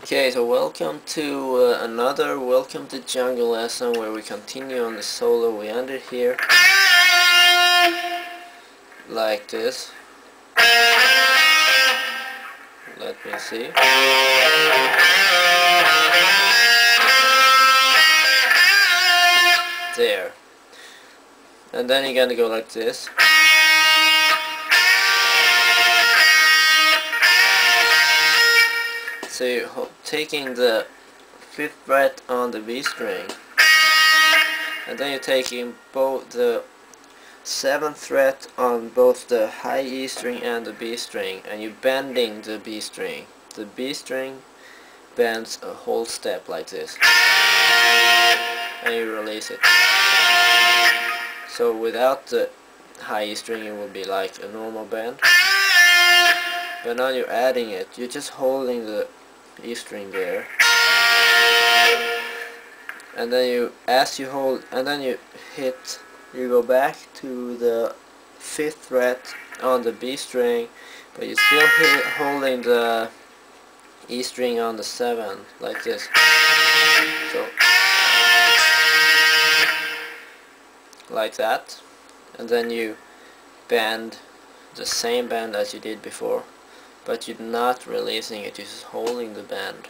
Okay, so welcome to another Welcome to Jungle lesson where we continue on the solo. We ended here like this. Let me see. There. And then you're gonna go like this. So you're taking the 5th fret on the B string, and then you're taking both the 7th fret on both the high E string and the B string, and you're bending the B string. The B string bends a whole step like this, and you release it. So without the high E string it will be like a normal bend, but now you're adding it. You're just holding the E string there, and then you hold, and then you go back to the 5th fret on the B string, but you're still holding the E string on the 7 like this. So like that, and then you bend the same bend as you did before, but you're not releasing it, you're just holding the bend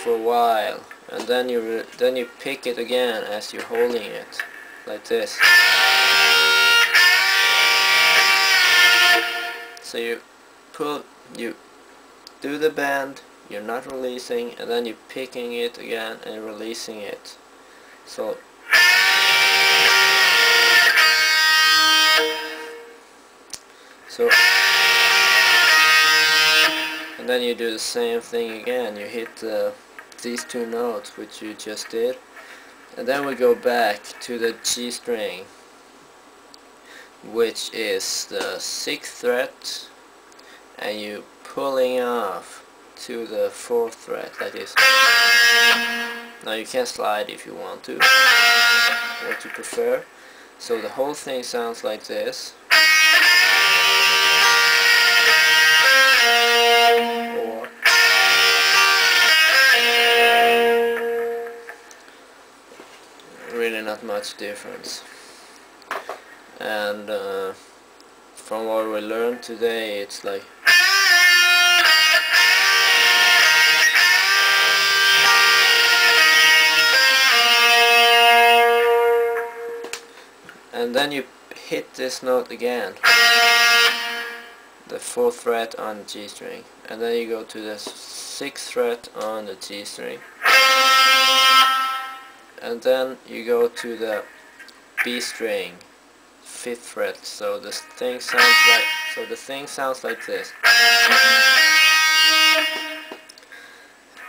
for a while, and then you pick it again as you're holding it like this. So you do the bend, you're not releasing, and then you're picking it again and releasing it. So and then you do the same thing again. You hit these two notes which you just did, and then we go back to the G string, which is the 6th fret, and you pulling off to the 4th fret like this. Now you can slide if you want to, what you prefer. So the whole thing sounds like this. Or really not much difference. And from what we learned today, it's like and then you hit this note again, the 4th fret on the G string, and then you go to the 6th fret on the G string, and then you go to the B string, 5th fret. So the thing sounds like this.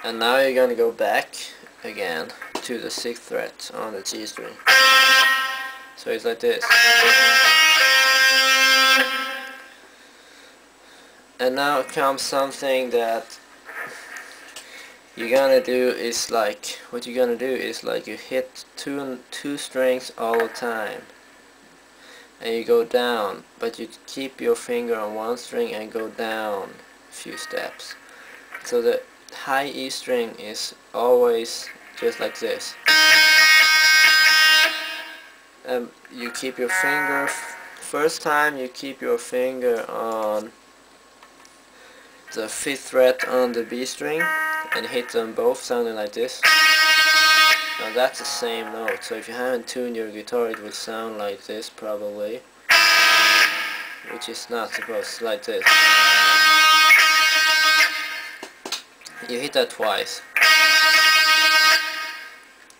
And now you're gonna go back again to the 6th fret on the G string. So it's like this. And now comes something that you're gonna do is like, what you're gonna do is like you hit two strings all the time, and you go down, but you keep your finger on one string and go down a few steps. So the high E string is always just like this. You keep your finger, first time you keep your finger on the 5th fret on the B string and hit them both sounding like this. Now that's the same note, so if you haven't tuned your guitar it will sound like this probably, which is not supposed to, like this. You hit that twice,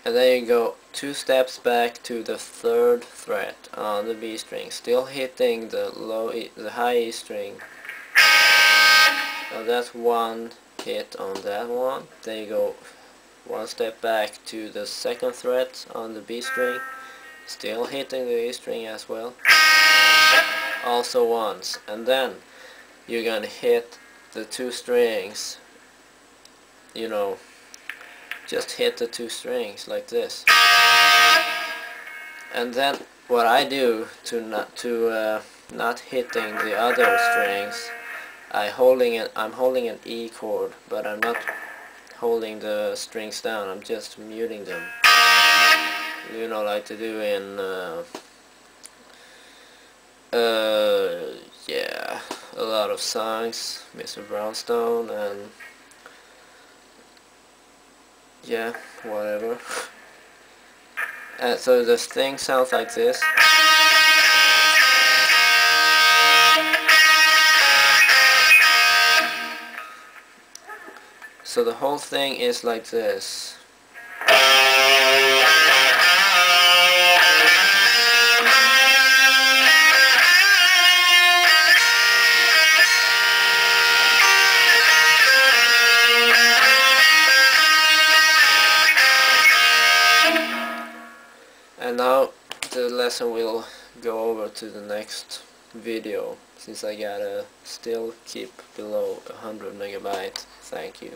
and then you go 2 steps back to the 3rd fret on the B string, still hitting the high E string. Now that's one hit on that one. Then you go 1 step back to the 2nd fret on the B string, still hitting the E string as well, also once, and then you're gonna hit the 2 strings, you know, just hit the 2 strings like this. And then what I do to not hitting the other strings, I'm holding an E chord, but I'm not holding the strings down, I'm just muting them. You know, like to do in yeah, a lot of songs, Mr. Brownstone, and yeah, whatever. So the thing sounds like this. So the whole thing is like this. And now the lesson will go over to the next video, since I gotta still keep below 100 megabytes. Thank you.